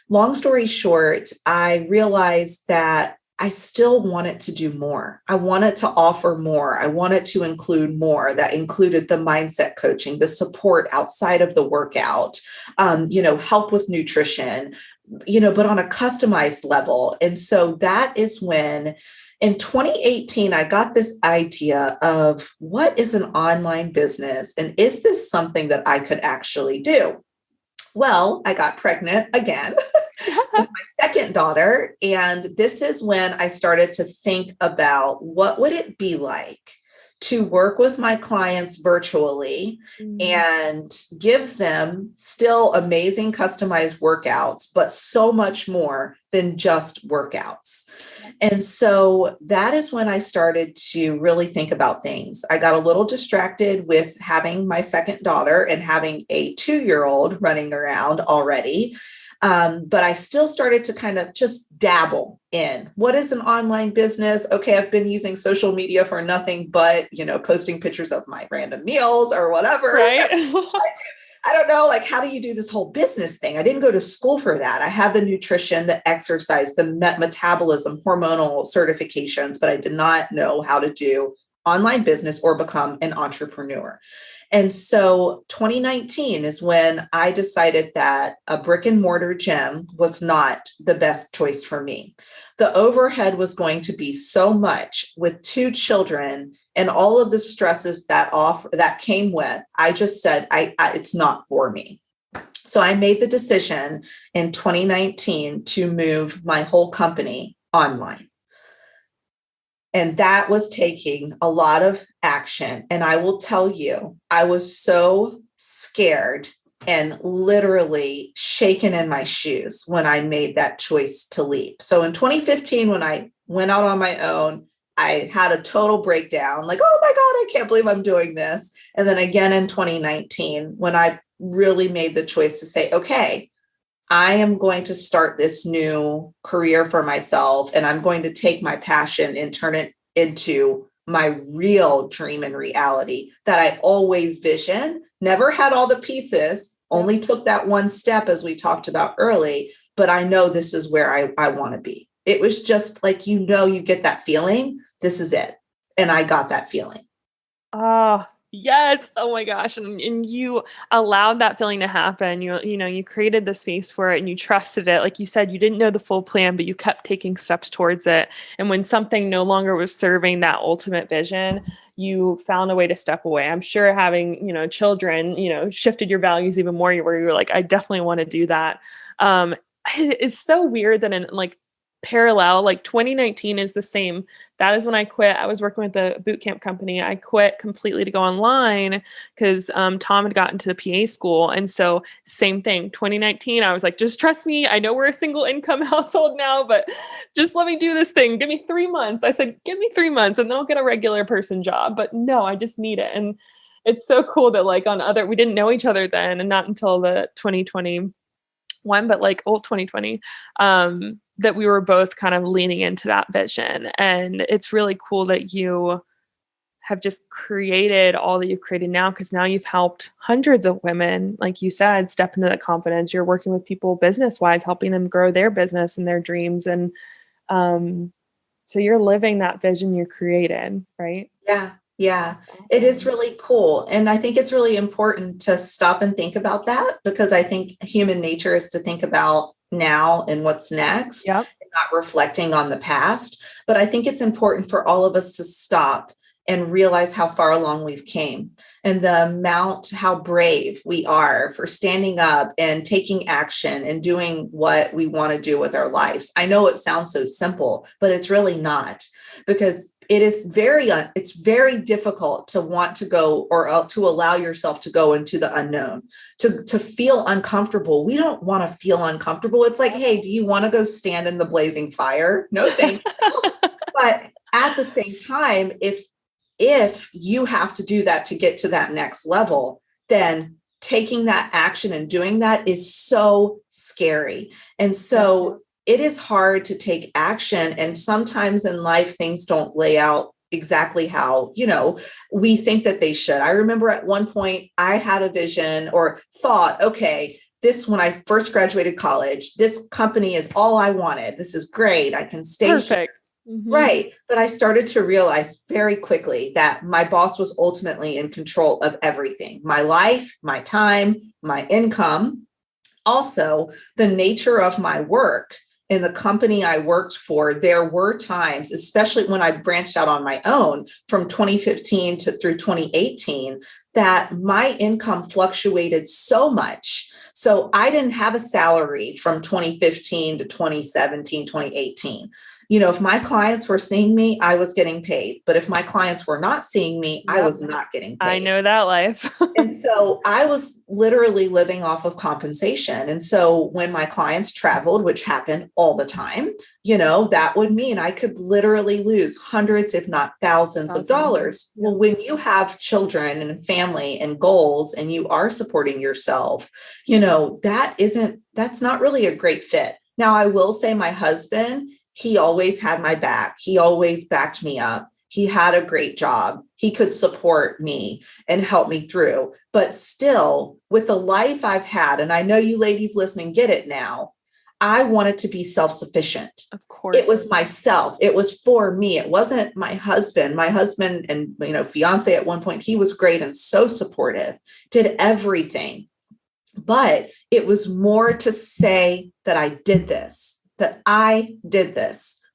long story short, I realized that I still wanted to do more. I wanted to offer more. I wanted to include more. That included the mindset coaching, the support outside of the workout, help with nutrition, but on a customized level. And so that is when in 2018, I got this idea of what is an online business? And is this something that I could actually do? Well, I got pregnant again with my second daughter. And this is when I started to think about what would it be like to work with my clients virtually and give them still amazing customized workouts, but so much more than just workouts. And so that is when I started to really think about things. I got a little distracted with having my second daughter and having a 2-year-old running around already. But I still started to kind of just dabble in what is an online business. Okay, I've been using social media for nothing but, posting pictures of my random meals or whatever. Right. I don't know, like, how do you do this whole business thing? I didn't go to school for that. I had the nutrition, the exercise, the metabolism, hormonal certifications, but I did not know how to do online business or become an entrepreneur. And so 2019 is when I decided that a brick and mortar gym was not the best choice for me. The overhead was going to be so much with 2 children and all of the stresses that came with. I just said, it's not for me. So I made the decision in 2019 to move my whole company online. And that was taking a lot of action. And I will tell you, I was so scared and literally shaken in my shoes when I made that choice to leave. So in 2015, when I went out on my own, I had a total breakdown, like, oh my God, I can't believe I'm doing this. And then again in 2019, when I really made the choice to say, okay, I am going to start this new career for myself, and I'm going to take my passion and turn it into my real dream and reality that I always visioned, never had all the pieces, only took that one step, as we talked about early, but I know this is where I want to be. It was just like, you get that feeling, this is it. And I got that feeling. Oh, yes. Oh my gosh. And you allowed that feeling to happen. You created the space for it and you trusted it. Like you said, you didn't know the full plan, but you kept taking steps towards it. And when something no longer was serving that ultimate vision, you found a way to step away. I'm sure having, children, shifted your values even more, where you were like, I definitely want to do that. It's so weird that in like parallel, like 2019 is the same. That is when I quit. I was working with a boot camp company. I quit completely to go online because Tom had gotten to the PA school. And so same thing, 2019, I was like, just trust me. I know we're a single income household now, but just let me do this thing. Give me 3 months. I said, give me 3 months and then I'll get a regular person job. But no, I just need it. And it's so cool that like we didn't know each other then and not until the 2021, but like old 2020, that we were both kind of leaning into that vision. And it's really cool that you have just created all that you've created now, because now you've helped hundreds of women, like you said, step into that confidence. You're working with people business wise, helping them grow their business and their dreams. And so you're living that vision you created, right? Yeah. Yeah. Awesome. It is really cool. And I think it's really important to stop and think about that, because I think human nature is to think about now and what's next, Yep. and not reflecting on the past. But I think it's important for all of us to stop and realize how far along we've came, and the amount, how brave we are for standing up and taking action and doing what we want to do with our lives. I know it sounds so simple, but it's really not, because it's very difficult to want to go, or to allow yourself to go into the unknown, to feel uncomfortable. We don't want to feel uncomfortable. It's like, hey, do you want to go stand in the blazing fire? No, thank you. But at the same time, if you have to do that to get to that next level, then taking that action and doing that is so scary. And so it is hard to take action. And sometimes in life, things don't lay out exactly how, we think that they should. I remember at one point I had a vision, or thought, okay, when I first graduated college, this company is all I wanted. This is great. I can stay Perfect. here. Mm-hmm. Right. But I started to realize very quickly that my boss was ultimately in control of everything: my life, my time, my income, also the nature of my work. In the company I worked for, there were times, especially when I branched out on my own from 2015 through 2018, that my income fluctuated so much. So I didn't have a salary from 2015 to 2017, 2018. If my clients were seeing me, I was getting paid. But if my clients were not seeing me, I was not getting paid. I know that life. And so I was literally living off of compensation. And so when my clients traveled, which happened all the time, that would mean I could literally lose hundreds, if not thousands of dollars. Well, when you have children and family and goals, and you are supporting yourself, that's not really a great fit. Now, I will say my husband, he always had my back. He always backed me up. He had a great job. He could support me and help me through. But still, with the life I've had, and I know you ladies listening get it now, I wanted to be self-sufficient. Of course. It was myself. It was for me. It wasn't my husband. My husband and, fiance at one point, he was great and so supportive, did everything. But it was more to say that I did this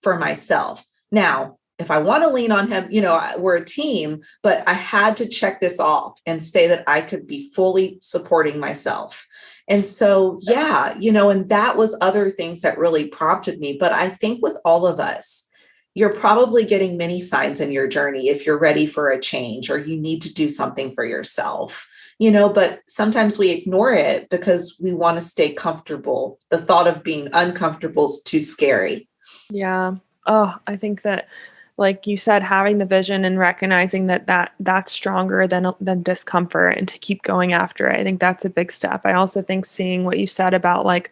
for myself. Now, if I want to lean on him, we're a team, but I had to check this off and say that I could be fully supporting myself. And so, and that was other things that really prompted me. But I think with all of us, you're probably getting many signs in your journey if you're ready for a change, or you need to do something for yourself. But sometimes we ignore it because we want to stay comfortable. The thought of being uncomfortable is too scary. Yeah. Oh, I think that, like you said, having the vision and recognizing that's stronger than discomfort, and to keep going after it. I think that's a big step. I also think seeing what you said about like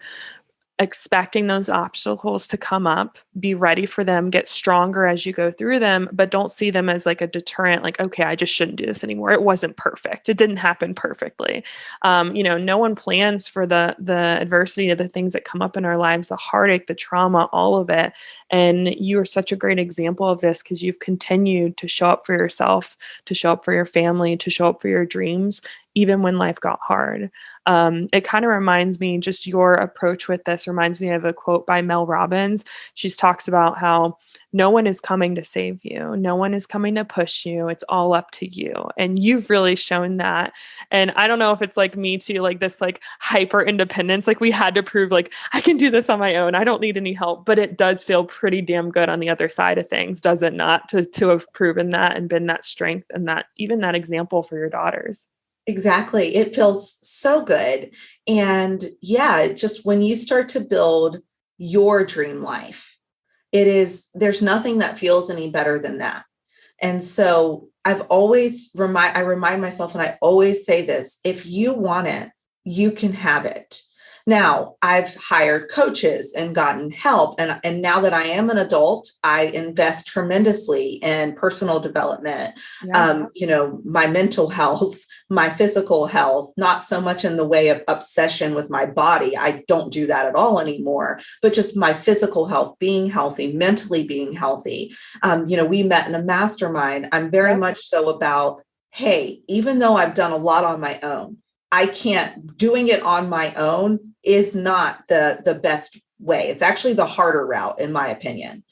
expecting those obstacles to come up, be ready for them, get stronger as you go through them, but don't see them as like a deterrent, like, okay, I just shouldn't do this anymore. It wasn't perfect. It didn't happen perfectly. No one plans for the adversity of the things that come up in our lives, the heartache, the trauma, all of it. And you are such a great example of this, because you've continued to show up for yourself, to show up for your family, to show up for your dreams, even when life got hard. It kind of reminds me, just your approach with this reminds me of a quote by Mel Robbins. She talks about how no one is coming to save you. No one is coming to push you. It's all up to you. And you've really shown that. And I don't know if it's like me too, like this like hyper independence, like we had to prove like I can do this on my own. I don't need any help, but it does feel pretty damn good on the other side of things, does it not? To have proven that and been that strength and that even that example for your daughters. Exactly. It feels so good. And just when you start to build your dream life, there's nothing that feels any better than that. And so I remind myself, and I always say this: if you want it, you can have it. Now, I've hired coaches and gotten help. And now that I am an adult, I invest tremendously in personal development, Yeah. My mental health, my physical health, not so much in the way of obsession with my body. I don't do that at all anymore, but just my physical health, being healthy, mentally being healthy. We met in a mastermind. I'm very much so about, hey, even though I've done a lot on my own, I can't, doing it on my own is not the best way. It's actually the harder route, in my opinion.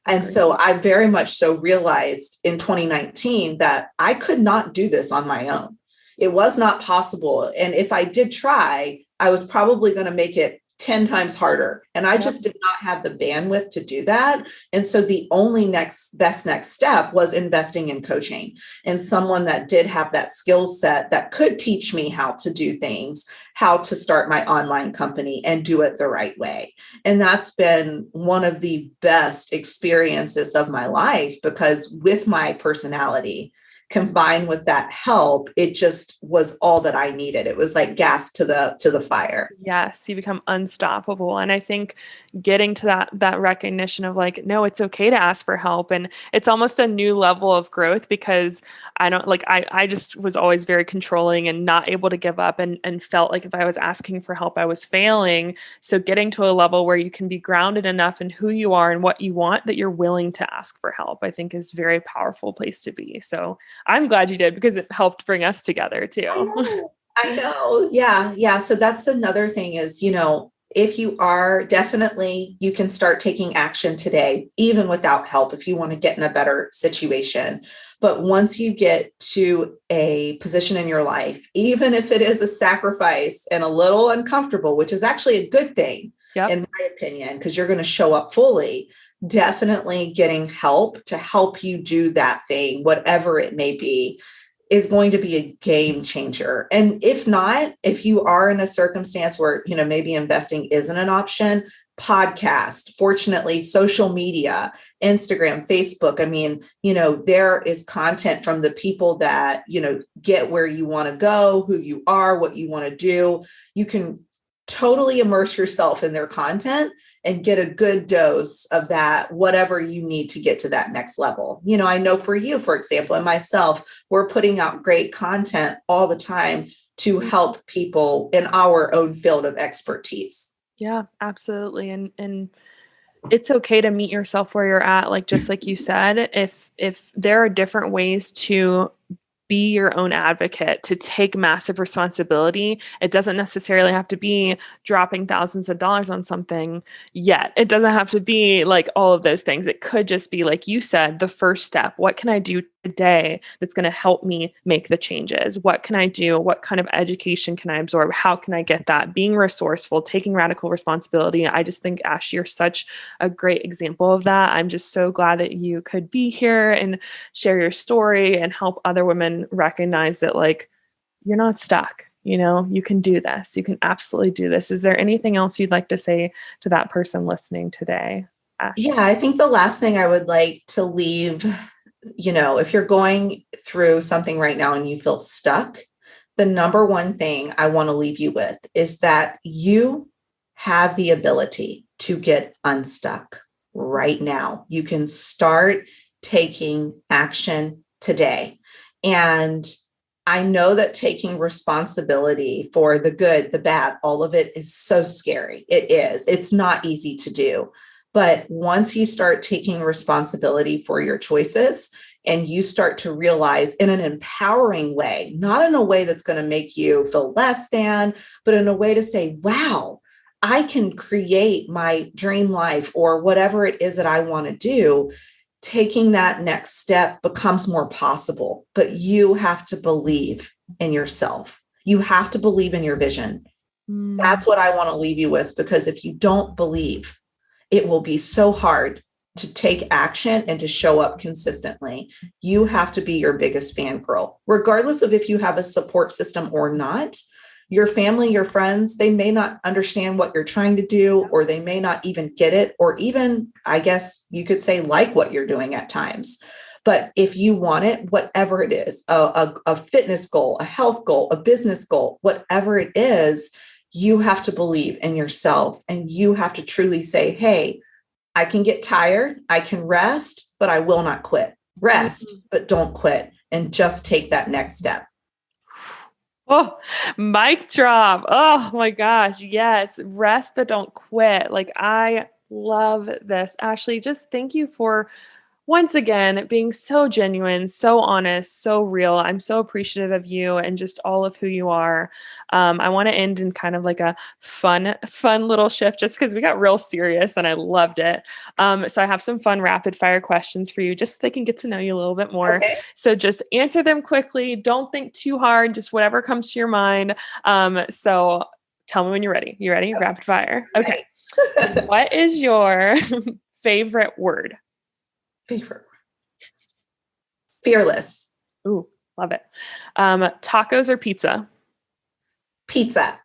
And so I very much so realized in 2019 that I could not do this on my own. It was not possible. And if I did try, I was probably going to make it 10 times harder. And I just did not have the bandwidth to do that. And so the only best next step was investing in coaching and someone that did have that skill set that could teach me how to do things, how to start my online company and do it the right way. And that's been one of the best experiences of my life, because with my personality, combined with that help, it just was all that I needed. It was like gas to the fire. Yes, you become unstoppable. And I think getting to that recognition of like, no, it's okay to ask for help. And it's almost a new level of growth, because I just was always very controlling and not able to give up, and felt like if I was asking for help, I was failing. So getting to a level where you can be grounded enough in who you are and what you want, that you're willing to ask for help, I think is a very powerful place to be. So I'm glad you did, because it helped bring us together too. I know. Yeah. Yeah. So that's another thing is, if you are, definitely, you can start taking action today, even without help, if you want to get in a better situation. But once you get to a position in your life, even if it is a sacrifice and a little uncomfortable, which is actually a good thing, in my opinion, because you're going to show up fully, definitely getting help to help you do that thing, whatever it may be, is going to be a game changer. And if not, if you are in a circumstance where, maybe investing isn't an option, podcast, fortunately, social media, Instagram, Facebook. I mean, there is content from the people that, get where you want to go, who you are, what you want to do. You can totally immerse yourself in their content and get a good dose of that, whatever you need to get to that next level. I know for you, for example, and myself, we're putting out great content all the time to help people in our own field of expertise. Yeah, absolutely. And it's okay to meet yourself where you're at. Like, just like you said, if there are different ways to be your own advocate, to take massive responsibility. It doesn't necessarily have to be dropping thousands of dollars on something yet. It doesn't have to be like all of those things. It could just be, like you said, the first step. What can I do today that's going to help me make the changes? What can I do? What kind of education can I absorb? How can I get that? Being resourceful, taking radical responsibility. I just think, Ash, you're such a great example of that. I'm just so glad that you could be here and share your story and help other women recognize that, like, you're not stuck. You can do this. You can absolutely do this. Is there anything else you'd like to say to that person listening today, Ash? Yeah, I think the last thing I would like to leave, if you're going through something right now and you feel stuck, the number one thing I want to leave you with is that you have the ability to get unstuck right now. You can start taking action today. And I know that taking responsibility for the good, the bad, all of it is so scary. It is. It's not easy to do. But once you start taking responsibility for your choices and you start to realize in an empowering way, not in a way that's going to make you feel less than, but in a way to say, wow, I can create my dream life or whatever it is that I want to do, taking that next step becomes more possible. But you have to believe in yourself. You have to believe in your vision. That's what I want to leave you with, because if you don't believe, it will be so hard to take action and to show up consistently. You have to be your biggest fangirl, regardless of if you have a support system or not. Your family, your friends, they may not understand what you're trying to do, or they may not even get it, or even, I guess you could say, like what you're doing at times. But if you want it, whatever it is, a fitness goal, a health goal, a business goal, whatever it is, You have to believe in yourself, and you have to truly say, hey, I can get tired, I can rest, but I will not quit. Rest, but don't quit, and just take that next step. Oh, mic drop. Oh my gosh. Yes. Rest, but don't quit. Like, I love this. Ashley, just thank you for once again being so genuine, so honest, so real. I'm so appreciative of you and just all of who you are. I want to end in kind of like a fun little shift just because we got real serious and I loved it. So I have some fun rapid fire questions for you just so they can get to know you a little bit more. Okay. So just answer them quickly. Don't think too hard, just whatever comes to your mind. So tell me when you're ready. You ready? Okay. Rapid fire. Okay. What is your favorite word? Favorite word. Fearless. Ooh, love it. Tacos or pizza? Pizza.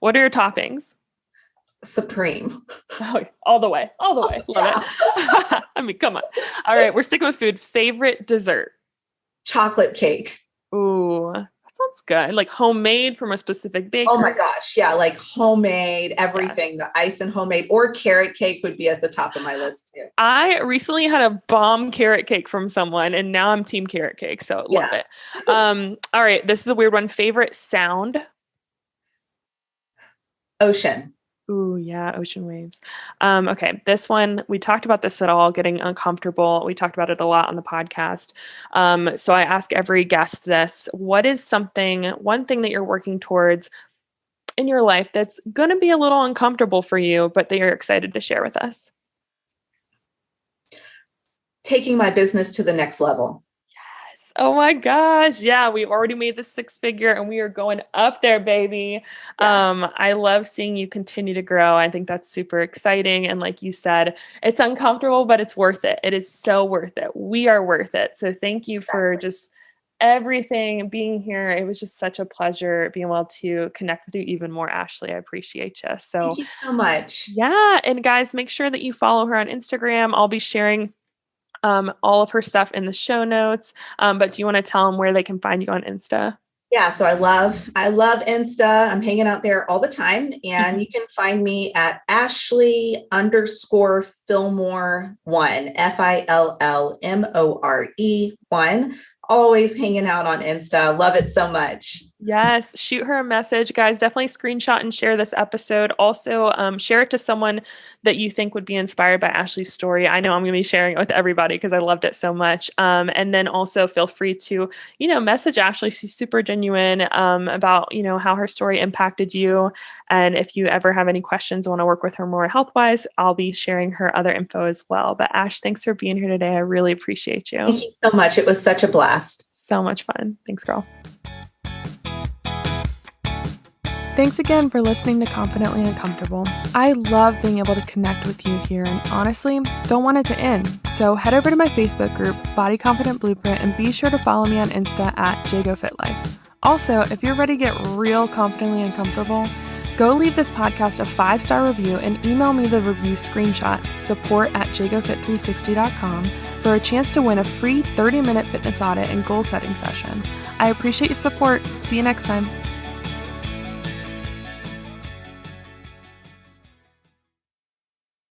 What are your toppings? Supreme. Oh, all the way. Love it. I mean, come on. All right, we're sticking with food. Favorite dessert? Chocolate cake. Ooh, that sounds good. Like homemade from a specific bakery. Oh my gosh. Yeah. Like homemade, everything, Yes. the ice and homemade, or carrot cake would be at the top of my list too. I recently had a bomb carrot cake from someone and now I'm team carrot cake. So love it. All right. This is a weird one. Favorite sound? Ocean. Ooh, yeah, ocean waves. Okay, this one, we talked about this at all, getting uncomfortable. We talked about it a lot on the podcast. So I ask every guest this, what is one thing that you're working towards in your life that's going to be a little uncomfortable for you, but that you're excited to share with us? Taking my business to the next level. Oh my gosh. Yeah, we've already made the 6-figure and we are going up there, baby. Yeah. I love seeing you continue to grow. I think that's super exciting. And like you said, it's uncomfortable, but it's worth it. It is so worth it. We are worth it. So thank you for just everything, being here. It was just such a pleasure being able to connect with you even more, Ashley. I appreciate you. So thank you so much. Yeah. And guys, make sure that you follow her on Instagram. I'll be sharing all of her stuff in the show notes. But do you want to tell them where they can find you on Insta? Yeah. So I love Insta. I'm hanging out there all the time, and you can find me at Ashley_Fillmore 1, FILLMORE 1. Always hanging out on Insta. Love it so much. Yes. Shoot her a message, guys. Definitely screenshot and share this episode. Also, share it to someone that you think would be inspired by Ashley's story. I know I'm going to be sharing it with everybody because I loved it so much. And then also feel free to, message Ashley. She's super genuine about, how her story impacted you. And if you ever have any questions, want to work with her more health-wise, I'll be sharing her other info as well. But Ash, thanks for being here today. I really appreciate you. Thank you so much. It was such a blast. So much fun. Thanks, girl. Thanks again for listening to Confidently Uncomfortable. I love being able to connect with you here and honestly don't want it to end. So head over to my Facebook group, Body Confident Blueprint, and be sure to follow me on Insta at JGoFitLife. Also, if you're ready to get real confidently uncomfortable, go leave this podcast a 5-star review and email me the review screenshot, support@jgofit360.com, for a chance to win a free 30-minute fitness audit and goal setting session. I appreciate your support. See you next time.